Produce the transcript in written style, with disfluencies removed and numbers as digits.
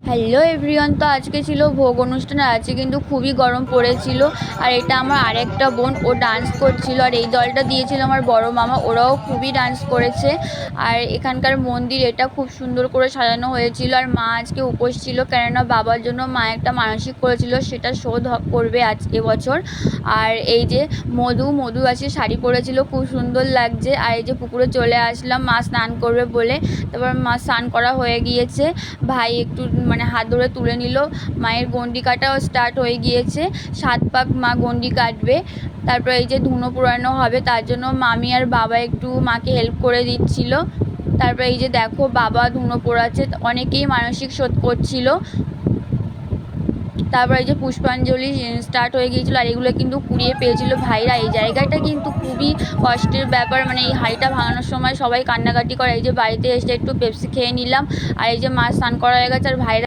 Hello everyone, তো আজকে ছিল ভোগ অনুষ্ঠান। আর আজকে কিন্তু খুবই গরম পড়েছিল। আর এটা আমার আরেকটা বোন, ও ডান্স করছিল। আর এই দলটা দিয়েছিল আমার বড় মামা, ওরাও খুবই ডান্স করেছে। আর এখানকার মন্দির এটা খুব সুন্দর করে সাজানো হয়েছিল। আর মা আজকে উপোস ছিল, কেননা বাবার জন্য মা একটা মানসিক করেছিল, সেটা শোধ করবে আজ এবছর। আর এই যে মধু আছে, শাড়ি পরেছিল, খুব সুন্দর লাগছে। আর এই যে পুকুরে চলে আসলাম মা স্নান করবে বলে। তারপর মা স্নান করা হয়ে গিয়েছে, ভাই একটু হাত ধরে তুলে নিল। মায়ের গণ্ডি কাটাও স্টার্ট হয়ে গিয়েছে, 7 পাক মা গণ্ডি কাটবে। তারপর এই যে ধুনো পোড়ানো হবে, তার জন্য মামি আর বাবা একটু মাকে হেল্প করে দিচ্ছিল। তারপর এই যে দেখো বাবা ধুনো পোড়াচ্ছে, অনেকেই মানসিক শোধ করছিল। তারপর এই যে পুষ্পাঞ্জলি স্টার্ট হয়ে গিয়েছিলো। আর এগুলো কিন্তু কুড়িয়ে পেয়েছিল ভাইরা। এই জায়গাটা কিন্তু খুবই কষ্টের ব্যাপার, এই হাঁড়িটা ভাঙানোর সময় সবাই কান্নাকাটি করে। এই যে বাড়িতে এসে একটু পেপসি খেয়ে নিলাম। আর এই যে মা স্নান করা হয়ে গেছে, আর ভাইরা